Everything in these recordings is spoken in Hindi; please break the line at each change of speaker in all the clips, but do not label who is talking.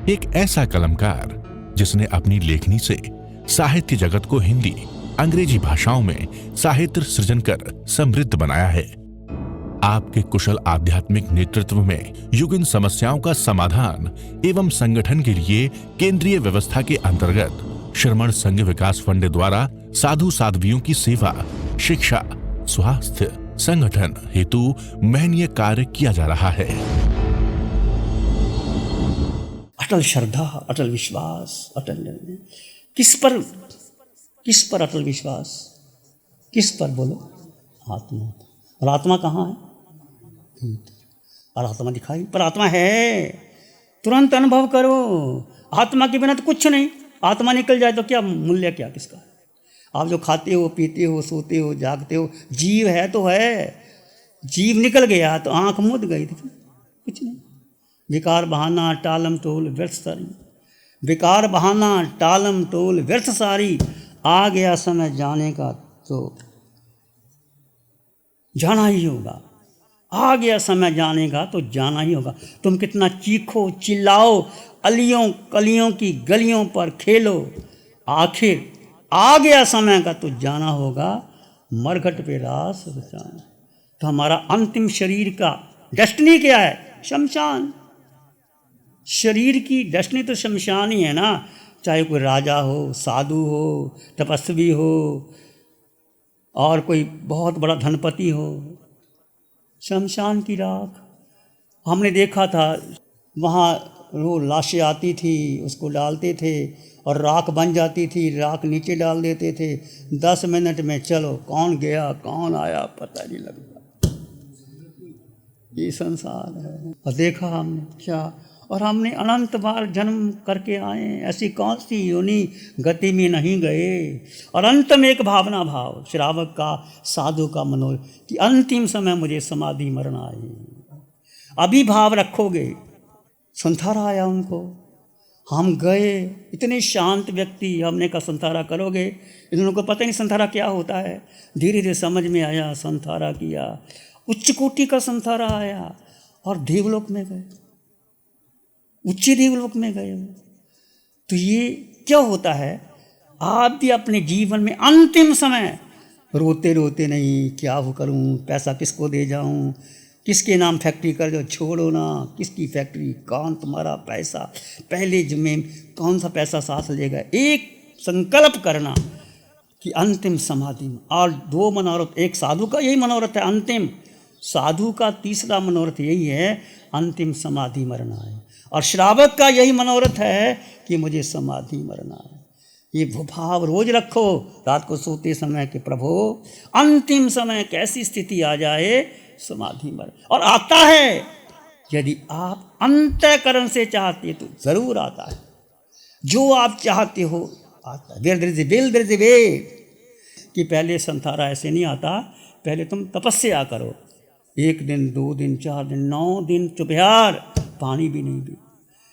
एक ऐसा कलमकार जिसने अपनी लेखनी से साहित्य जगत को हिंदी, अंग्रेजी भाषाओं में साहित्य सृजन कर समृद्ध बनाया है। आपके कुशल आध्यात्मिक नेतृत्व में युगीन समस्याओं का समाधान एवं संगठन के लिए केंद्रीय व्यवस्था के अंतर्गत श्रमण संघ विकास फंड द्वारा साधु साध्वियों की सेवा, शिक्षा, स्वास्थ्य, संगठन हेतु महनीय कार्य किया जा रहा है।
अटल श्रद्धा, अटल विश्वास, अटल निर्णय। किस पर अटल विश्वास? किस पर बोलो? आत्मा। और आत्मा कहाँ है? और आत्मा दिखाई, पर आत्मा है, तुरंत अनुभव करो। आत्मा के बिना तो कुछ नहीं। आत्मा निकल जाए तो क्या मूल्य, क्या किसका? आप जो खाते हो, पीते हो, सोते हो, जागते हो, जीव है तो है। जीव निकल गया तो आंख मूंद गई थी, कुछ नहीं। विकार बहाना टालम टोल व्यर्थ सारी, विकार बहाना टालम टोल व्यर्थ सारी। आ गया समय जाने का तो जाना ही होगा। आ गया समय जाने का तो जाना ही होगा। तुम कितना चीखो चिल्लाओ, अलियों कलियों की गलियों पर खेलो, आखिर आ गया समय का तो जाना होगा। मरघट पे रास रचाना। तो हमारा अंतिम शरीर का डेस्टिनी क्या है? शमशान। शरीर की डेस्टिनी तो शमशान ही है ना। चाहे कोई राजा हो, साधु हो, तपस्वी हो, और कोई बहुत बड़ा धनपति हो, शमशान की राख। हमने देखा था वहाँ वो लाशें आती थी, उसको डालते थे और राख बन जाती थी, राख नीचे डाल देते थे। 10 मिनट में चलो कौन गया कौन आया पता नहीं लगता। ये संसार है। और देखा हमने क्या, और हमने अनंत बार जन्म करके आए, ऐसी कौन सी योनि गति में नहीं गए। और अंत में एक भावना भाव श्रावक का, साधु का मनोर कि अंतिम समय मुझे समाधि मरण आए। अभी भाव रखोगे। संथारा आया उनको, हम गए, इतने शांत व्यक्ति। हमने कहा संथारा करोगे? इन लोगों को पता ही नहीं संथारा क्या होता है। धीरे धीरे समझ में आया, संथारा किया, उच्च कोटि का संथारा आया और देवलोक में गए, उच्च देवलोक में गए। तो ये क्या होता है? आप भी अपने जीवन में अंतिम समय रोते रोते नहीं, क्या वो करूं, पैसा किसको दे जाऊं, किसके नाम फैक्ट्री कर दो, छोड़ो ना, किसकी फैक्ट्री, कौन तुम्हारा पैसा, पहले जिम्मे कौन सा पैसा साथ लेगा। एक संकल्प करना कि अंतिम समाधि में। और 2 मनोरथ, एक साधु का यही मनोरथ है अंतिम, साधु का तीसरा मनोरथ यही है अंतिम समाधि मरना है। और श्रावक का यही मनोरथ है कि मुझे समाधि मरना है। ये भाव रोज रखो रात को सोते समय कि प्रभु अंतिम समय कैसी स्थिति आ जाए, समाधि मर। और आता है, यदि आप अंतःकरण से चाहते तो जरूर आता है। जो आप चाहते हो आता है। देयर इज ए वे कि पहले संथारा ऐसे नहीं आता। पहले तुम तपस्या करो, 1 दिन 2 दिन 4 दिन 9 दिन चुपयार, पानी भी नहीं पी।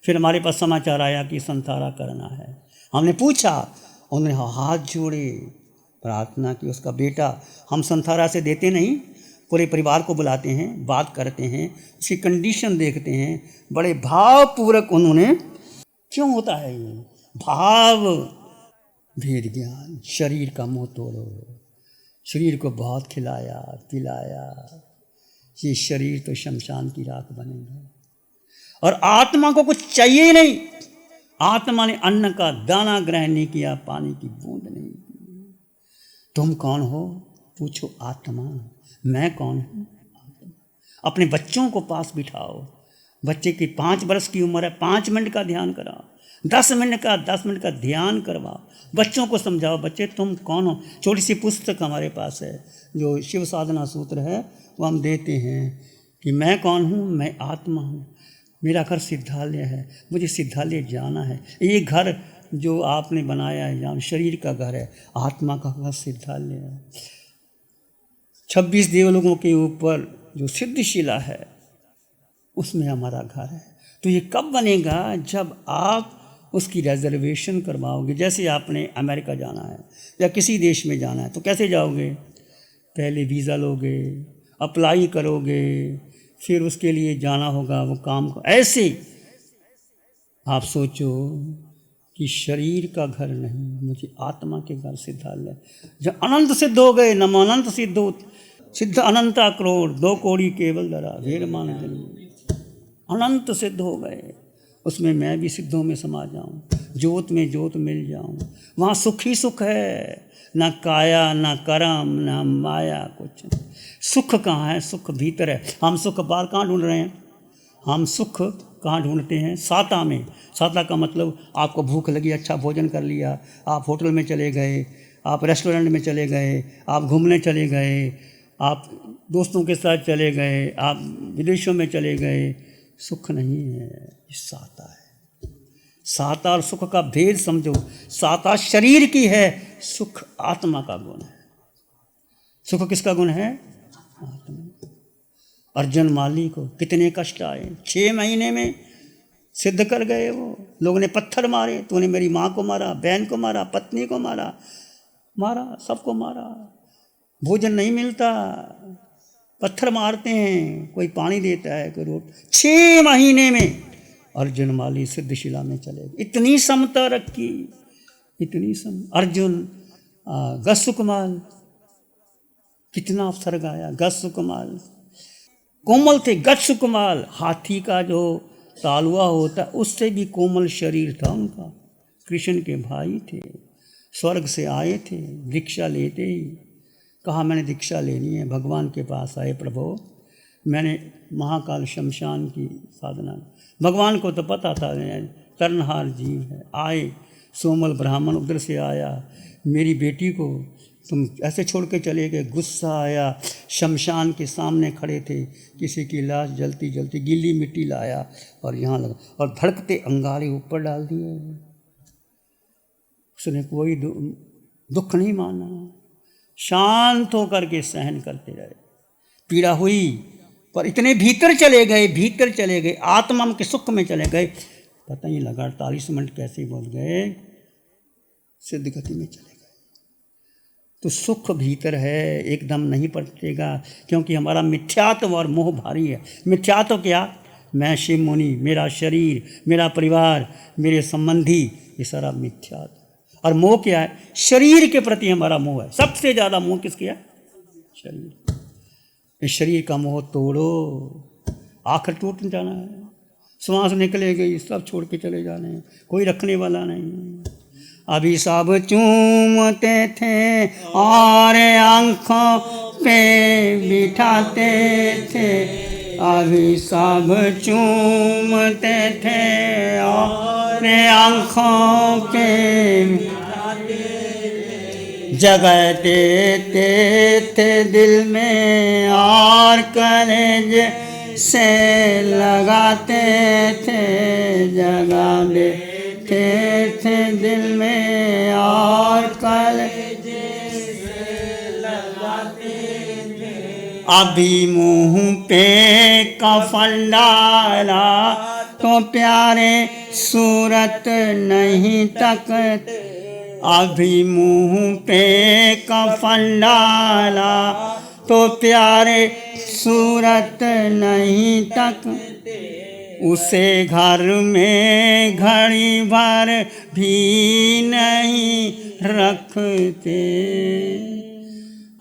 फिर हमारे पास समाचार आया कि संथारा करना है। हमने पूछा, उन्होंने हाथ जोड़े, प्रार्थना की। उसका बेटा, हम संथारा से देते नहीं, पूरे परिवार को बुलाते हैं, बात करते हैं, उसकी कंडीशन देखते हैं। बड़े भावपूर्वक उन्होंने, क्यों होता है ये भाव, भेद ज्ञान, शरीर का मुँह तोड़ो। शरीर को बहुत खिलाया पिलाया, ये शरीर तो शमशान की राख बनेगा। और आत्मा को कुछ चाहिए ही नहीं। आत्मा ने अन्न का दाना ग्रहण नहीं किया, पानी की बूंद नहीं की। तुम कौन हो? पूछो आत्मा। मैं कौन हूँ? अपने बच्चों को पास बिठाओ। बच्चे की 5 वर्ष की उम्र है, 5 मिनट का ध्यान कराओ, 10 मिनट का ध्यान करवाओ। बच्चों को समझाओ, बच्चे तुम कौन हो। छोटी सी पुस्तक हमारे पास है जो शिव साधना सूत्र है, वो हम देते हैं कि मैं कौन हूँ। मैं आत्मा हूँ, मेरा घर सिद्धालय है, मुझे सिद्धालय जाना है। ये घर जो आपने बनाया है, यहाँ शरीर का घर है, आत्मा का घर सिद्धालय है। 26 देवलोकों के ऊपर जो सिद्धशिला है, उसमें हमारा घर है। तो ये कब बनेगा? जब आप उसकी रिजर्वेशन करवाओगे। जैसे आपने अमेरिका जाना है या किसी देश में जाना है, तो कैसे जाओगे? पहले वीज़ा लोगे, अप्लाई करोगे, फिर उसके लिए जाना होगा, वो काम को ऐसे आप सोचो कि शरीर का घर नहीं, मुझे आत्मा के घर सिद्धालय, जब अनंत सिद्ध हो गए, नम अनंत सिद्ध हो, सिद्ध अनंता करोड़, 2 कौड़ी केवल धरा, ढेर मान जनी, अनंत सिद्ध हो गए, उसमें मैं भी सिद्धों में समा जाऊं, ज्योत में ज्योत मिल जाऊं, वहाँ सुख ही सुख है, ना काया ना करम ना माया, कुछ नहीं। सुख कहाँ है? सुख भीतर है। हम सुख बाहर कहाँ ढूंढ रहे हैं? हम सुख कहाँ ढूंढते हैं? साता में। साता का मतलब आपको भूख लगी, अच्छा भोजन कर लिया, आप होटल में चले गए, आप रेस्टोरेंट में चले गए, आप घूमने चले गए, आप दोस्तों के साथ चले गए, आप विदेशों में चले गए, सुख नहीं है, ये साता है। साता और सुख का भेद समझो। साता शरीर की है, सुख आत्मा का गुण है। सुख किसका गुण है? आत्मा। अर्जुन माली को कितने कष्ट आए, 6 महीने में सिद्ध कर गए वो। लोगों ने पत्थर मारे, तूने मेरी माँ को मारा, बहन को मारा, पत्नी को मारा, सबको मारा, भोजन नहीं मिलता, पत्थर मारते हैं, कोई पानी देता है, कोई रोटी। 6 महीने में अर्जुन माली सिद्धशिला में चले गए। इतनी समता रखी, इतनी अर्जुन गस्सुकमाल, कितना अवसर गाया। गस्सुकमाल कोमल थे, गस्सुकमाल, हाथी का जो तालुआ होता उससे भी कोमल शरीर था उनका। कृष्ण के भाई थे, स्वर्ग से आए थे, दीक्षा लेते ही कहा मैंने दीक्षा लेनी है। भगवान के पास आए, प्रभु मैंने महाकाल शमशान की साधना। भगवान को तो पता था तरनहार जीव है। आए, सोमल ब्राह्मण उधर से आया, मेरी बेटी को तुम ऐसे छोड़ के चले गए। गुस्सा आया, शमशान के सामने खड़े थे, किसी की लाश जलती जलती, गीली मिट्टी लाया और यहाँ लगा और धड़कते अंगारे ऊपर डाल दिए। उसने कोई दुख नहीं माना, शांत होकर के सहन करते रहे। पीड़ा हुई पर इतने भीतर चले गए, आत्मा के सुख में चले गए। पता नहीं लगा 48 मिनट कैसे बोल गए, सिद्ध गति में चले गए। तो सुख भीतर है, एकदम नहीं पलटेगा, क्योंकि हमारा मिथ्यात्व और मोह भारी है। मिथ्यात्व क्या? मैं शिव मुनि, मेरा शरीर, मेरा परिवार, मेरे संबंधी, ये सारा मिथ्यात्व। और मोह क्या है? शरीर के प्रति हमारा मोह है। सबसे ज़्यादा मोह किसकी है? शरीर। इस शरीर का मोह तोड़ो, आखिर टूट जाना है, श्वास निकले गई, सब छोड़ के चले जाने, कोई रखने वाला नहीं। अभी सब चूमते थे और आँखों पे बिठाते थे, अभी सब चूमते थे और आँखों पे जगह देते थे दिल में और कलेज से लगाते थे, जगह देते थे दिल में और कलेज से लगाते थे। अभी मुंह पे कफन डाला तो प्यारे सूरत नहीं तकते, अभी मुंह पे कफन डाला तो प्यारे सूरत नहीं तकते, उसे घर में घड़ी भर भी नहीं रखते।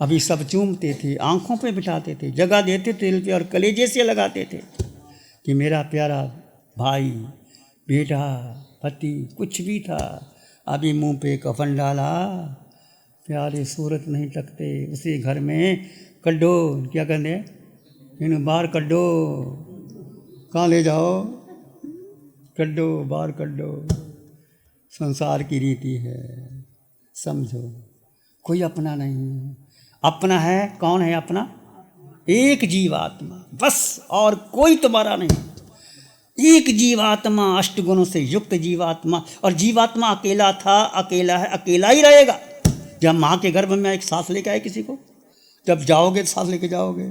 अभी सब चूमते थे, आंखों पे बिठाते थे, जगह देते थे दिल पे और कलेजे से लगाते थे कि मेरा प्यारा भाई, बेटा, पति, कुछ भी था। अभी मुंह पे कफन डाला, प्यारे सूरत नहीं तकते, उसी घर में कड्डो, क्या कहते हैं, इन्हें बाहर कड्डो, कहाँ ले जाओ, कड्डो, बाहर कड्डो। संसार की रीति है, समझो। कोई अपना नहीं है, अपना है कौन है अपना? एक जीवात्मा, बस, और कोई तुम्हारा नहीं। एक जीवात्मा, अष्टगुणों से युक्त जीवात्मा, और जीवात्मा अकेला था, अकेला है, अकेला ही रहेगा। जब माँ के गर्भ में एक सांस लेके आए किसी को, जब जाओगे तो सांस लेके जाओगे।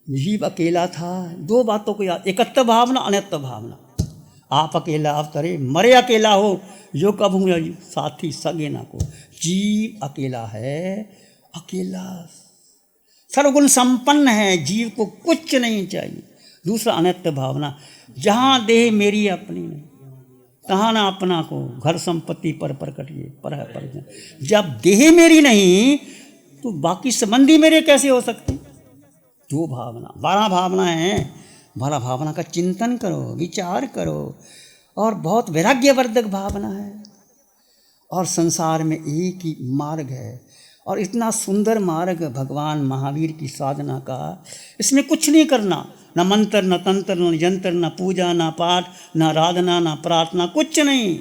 जीव अकेला था। 2 बातों को याद, एकत्व भावना, अनित्व भावना। आप अकेला अवतरे, मरे अकेला हो, जो कब हूँ साथी सगे ना को। जीव अकेला है, अकेला सर्वगुण संपन्न है, जीव को कुछ नहीं चाहिए। दूसरा अनित्य भावना, जहाँ देह मेरी अपनी नहीं, कहाना अपना को, घर संपत्ति पर प्रकटिए पर है पर। जब देह मेरी नहीं तो बाकी संबंधी मेरे कैसे हो सकते? जो भावना, 12 भावनाएं हैं, 12 भावना का चिंतन करो, विचार करो, और बहुत वैराग्यवर्धक भावना है। और संसार में एक ही मार्ग है, और इतना सुंदर मार्ग भगवान महावीर की साधना का। इसमें कुछ नहीं करना, न मंत्र, न तंत्र, न यंत्र, न पूजा, न पाठ, न आराधना, न प्रार्थना, कुछ नहीं।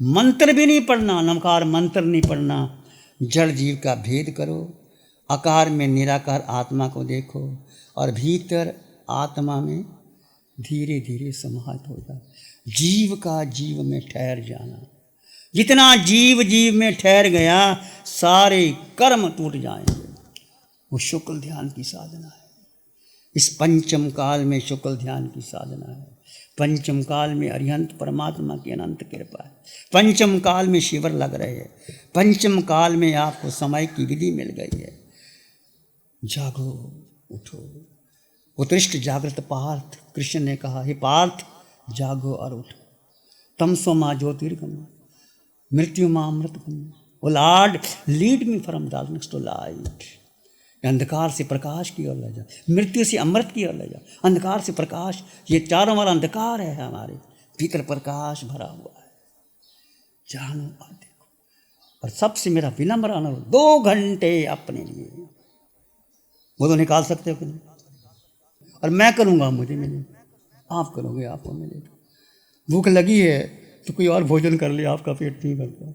मंत्र भी नहीं पढ़ना, नमकार मंत्र नहीं पढ़ना। जड़ जीव का भेद करो, आकार में निराकार आत्मा को देखो, और भीतर आत्मा में धीरे धीरे समाहित हो जाओ। जीव का जीव में ठहर जाना। जितना जीव जीव में ठहर गया, सारे कर्म टूट जाएंगे। वो शुक्ल ध्यान की साधना है। इस पंचम काल में शुक्ल ध्यान की साधना है। पंचम काल में अरिहंत परमात्मा की अनंत कृपा है। पंचम काल में शिविर लग रहे हैं। पंचम काल में आपको समय की विधि मिल गई है। जागो, उठो। उत्कृष्ट जागृत पार्थ, कृष्ण ने कहा, हे पार्थ जागो और उठो। तमसो मां ज्योतिर्गमय, मृत्यु मां अमृतगमय। Oh lord lead me from darkness to light. अंधकार से प्रकाश की ओर ले जा, मृत्यु से अमृत की ओर ले जा, अंधकार से प्रकाश। ये चारों वाला अंधकार है, हमारे भीतर प्रकाश भरा हुआ है। जानो और देखो। और सबसे मेरा विनम्र अनुरोध, 2 घंटे अपने लिए। वो तो निकाल सकते हो कि नहीं? और मैं करूँगा, मुझे मिले, आप करोगे, आपको मिलेगा। भूख लगी है तो कोई और भोजन कर ले, आपका पेट नहीं भरता।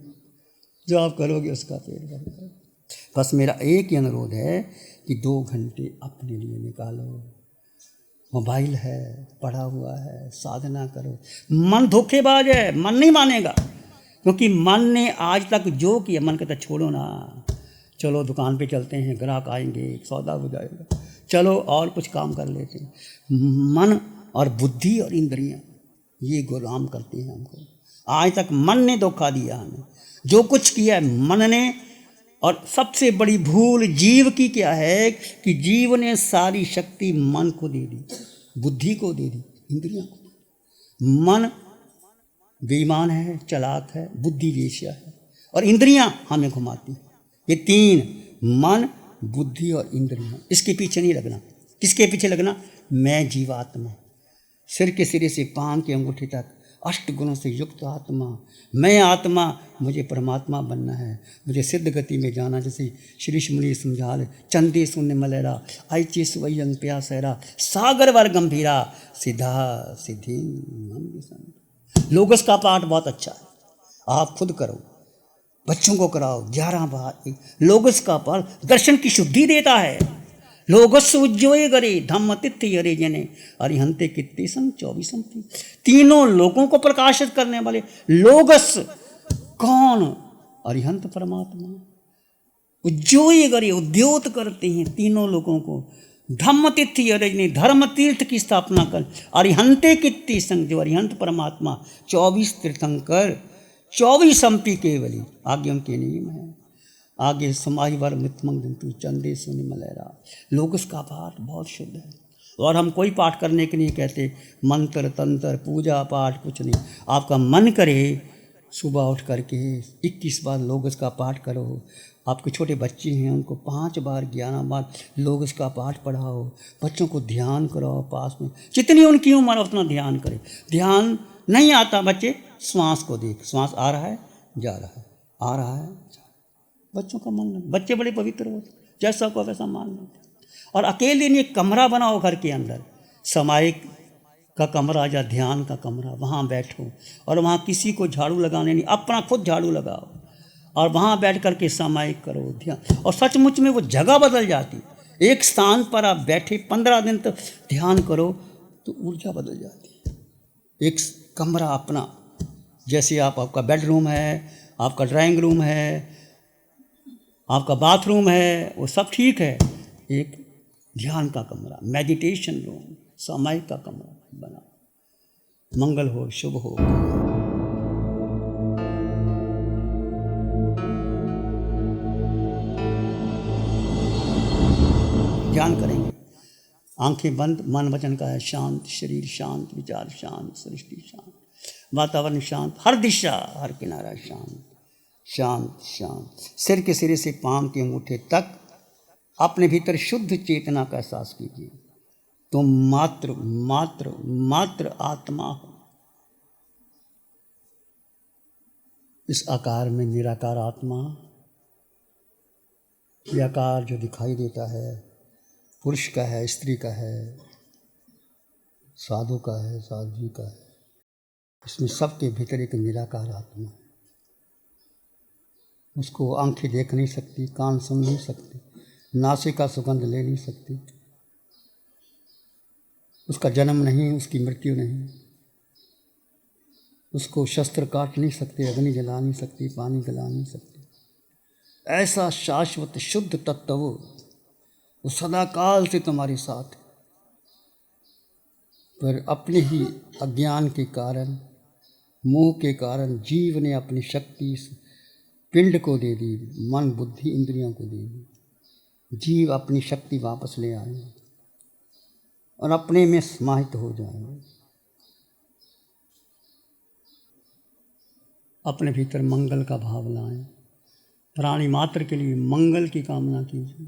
जो आप करोगे उसका पेट भरेगा। बस मेरा एक ही अनुरोध है कि 2 घंटे अपने लिए निकालो। मोबाइल है, पड़ा हुआ है, साधना करो। मन धोखेबाज है, मन नहीं मानेगा, क्योंकि मन ने आज तक जो किया, मन कहता छोड़ो ना, चलो दुकान पे चलते हैं, ग्राहक आएंगे, सौदा हो जाएगा, चलो और कुछ काम कर लेते हैं। मन और बुद्धि और इंद्रियां ये गुलाम करते हैं हमको। आज तक मन ने धोखा दिया हमें, जो कुछ किया है मन ने। और सबसे बड़ी भूल जीव की क्या है कि जीव ने सारी शक्ति मन को दे दी, बुद्धि को दे दी, इंद्रियों को दे दी। मन बेईमान है, चालाक है, बुद्धि वेश्या है, और इंद्रियां हमें घुमाती हैं। ये 3, मन, बुद्धि और इंद्रियां, इसके पीछे नहीं लगना। किसके पीछे लगना? मैं जीवात्मा, सिर के सिरे से पांव के अंगूठे तक 8 गुणों से युक्त आत्मा, मैं आत्मा, मुझे परमात्मा बनना है, मुझे सिद्ध गति में जाना। जैसे श्री मुनि समझा रहे, चंदे शून्य मलेरा, ऐचे सुवई अंग प्यासेरा, सागर वर गंभीरा, सिद्धा सिद्धि मंद संत। लोगस का पाठ बहुत अच्छा है, आप खुद करो, बच्चों को कराओ। 11 बार लोगस का पाठ दर्शन की शुद्धि देता है। लोगस उज्जोए करे धम्म तिथि हरे जने, अरिहंते कित्ते संग 24 तीनों लोगों को प्रकाशित करने वाले लोगस कौन? अरिहंत परमात्मा। उज्जोए करे, उद्योत करते हैं तीनों लोगों को। धम्म तिथि हरे जने, धर्म तीर्थ की स्थापना कर। अरिहंते कित्ते संग, जो अरिहंत परमात्मा 24 तीर्थंकर, 24 केवली, आगे उनके नियम है। आगे समाहि वर मितमंग दंतु चंदे सुनि मलेरा। लोगस का पाठ बहुत शुद्ध है। और हम कोई पाठ करने के नहीं कहते, मंत्र तंत्र पूजा पाठ कुछ नहीं। आपका मन करे सुबह उठ करके 21 बार लोगस का पाठ करो। आपके छोटे बच्चे हैं, उनको 5 बार 11 बार लोगस का पाठ पढ़ाओ। बच्चों को ध्यान कराओ पास में, जितनी उनकी उम्र उतना ध्यान करें। ध्यान नहीं आता बच्चे, श्वास को देख, श्वास आ रहा है जा रहा है, आ रहा है। बच्चों का मन, बच्चे बड़े पवित्र होते, जैसा को वैसा मान लेते। और अकेले नहीं, कमरा बनाओ घर के अंदर, सामायिक का कमरा या ध्यान का कमरा, वहाँ बैठो। और वहाँ किसी को झाड़ू लगाने नहीं, अपना खुद झाड़ू लगाओ और वहाँ बैठ कर के सामायिक करो ध्यान। और सचमुच में वो जगह बदल जाती। एक स्थान पर आप बैठे 15 दिन तक ध्यान करो तो ऊर्जा बदल जाती है। एक कमरा अपना, जैसे आपका बेडरूम है, आपका ड्राइंग रूम है, आपका बाथरूम है, वो सब ठीक है। एक ध्यान का कमरा, मेडिटेशन रूम, सामायिक का कमरा बना। मंगल हो, शुभ हो। ध्यान करेंगे, आंखें बंद, मन वचन का है शांत, शरीर शांत, विचार शांत, सृष्टि शांत। वातावरण शांत, हर दिशा हर किनारा शांत शांत शांत। सिर के सिरे से पांव के अंगूठे तक अपने भीतर शुद्ध चेतना का एहसास कीजिए। तुम मात्र मात्र मात्र आत्मा हो। इस आकार में निराकार आत्मा, ये आकार जो दिखाई देता है पुरुष का है, स्त्री का है, साधु का है, साध्वी का है, इसमें सबके भीतर एक निराकार आत्मा है। उसको आंखें देख नहीं सकती, कान सुन नहीं सकती, नासिका सुगंध ले नहीं सकती, उसका जन्म नहीं, उसकी मृत्यु नहीं, उसको शस्त्र काट नहीं सकते, अग्नि जला नहीं सकती, पानी गला नहीं सकती। ऐसा शाश्वत शुद्ध तत्व वो सदा काल से तुम्हारे साथ है, पर अपने ही अज्ञान के कारण, मोह के कारण जीव ने अपनी शक्ति इस पिंड को दे दी, मन बुद्धि इंद्रियों को दे दी। जीव अपनी शक्ति वापस ले आए और अपने में समाहित हो जाएंगे। अपने भीतर मंगल का भाव लाएं, प्राणी मात्र के लिए मंगल की कामना कीजिए।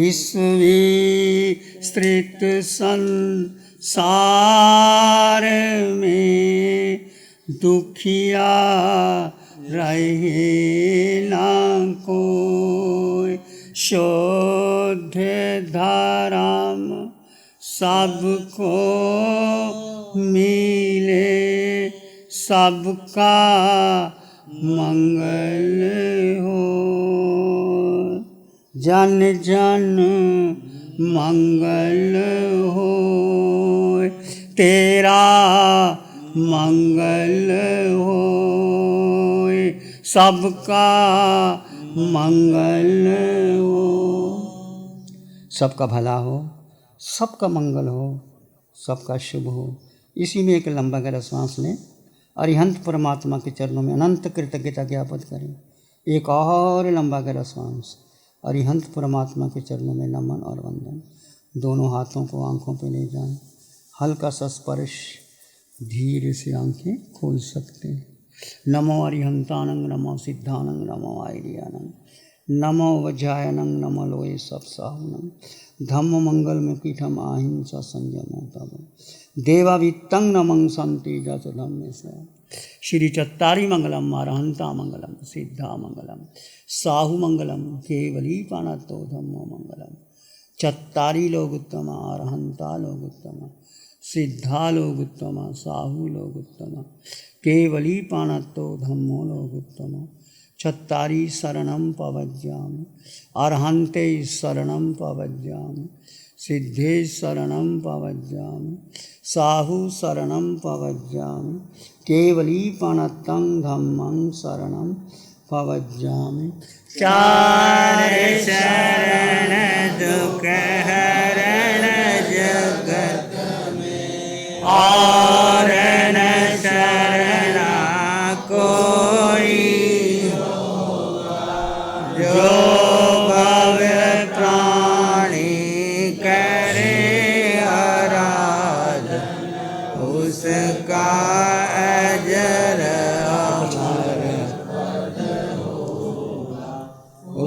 इस विस्तृत संसार में दुखिया रहे ना कोई, शुद्ध धर्म सबको मिले, सबका मंगल हो। जन जन मंगल हो, तेरा मंगल हो, सबका मंगल हो। सबका भला हो, सबका मंगल हो, सबका शुभ हो। इसी में एक लंबा गहरा सांस लें, अरिहंत परमात्मा के चरणों में अनंत कृतज्ञता ज्ञापित करें। एक और लंबा गहरा सांस, अरिहंत परमात्मा के चरणों में नमन और वंदन। दोनों हाथों को आंखों पे ले जाएं, हल्का सा स्पर्श, धीरे से आंखें खोल सकते हैं। नमो अरिहंतानंग, नमो सिद्धानंग, नमो आयरियानंग, नमो वज्रायनंग, नमो लोये सप्साहुनंग, धम्म मंगल में पीठम अहिंसा संयमो तब देवावित्तं नमं संति जस धम्मे से। श्री चत्तारी मंगलम, अरहंता मंगलम, सिद्धा मंगलम, साहु मंगलम, केवली पाणतो धम्मो मंगलम। चत्तारी लोग उत्तम, अरहंता लोग उत्तम, सिद्धा लोग उत्तम, साहु लोग उत्तम, केवली पाणतो धम्मो लोग उत्तम। चत्तारी शरणं पवज्यामि, अरहन्ते शरणं पवज्यामि, सिद्धे शरणं पवज्यामि, साहु शरणं पवज्यामि, केवली पाणतं धम्मं शरणं पवज्यामि। चार शरण दुख हरण जगत में, और न शरणा कोई, जो भव प्राणी करे आराधन, उसका अजर अमर,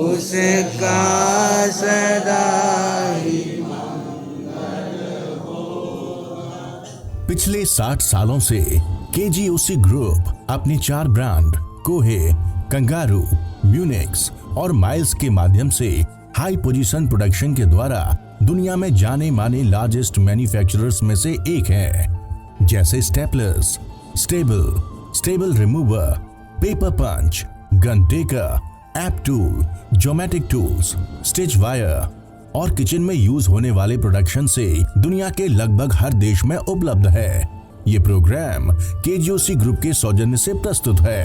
उसका सदा ही
पिछले 60 सालों से केजीओसी ग्रुप अपनी 4 ब्रांड कोहे, कंगारू, म्यूनिक्स और माइल्स के माध्यम से हाई पोजीशन प्रोडक्शन के द्वारा दुनिया में जाने माने लार्जेस्ट मैन्युफैक्चरर्स में से एक है। जैसे staplers, staple remover, paper punch, gun tacker, app tool, geometric tools, stitch wire और किचन में यूज होने वाले प्रोडक्शन से दुनिया के लगभग हर देश में उपलब्ध है। ये प्रोग्राम केजीओसी ग्रुप के सौजन्य से प्रस्तुत है।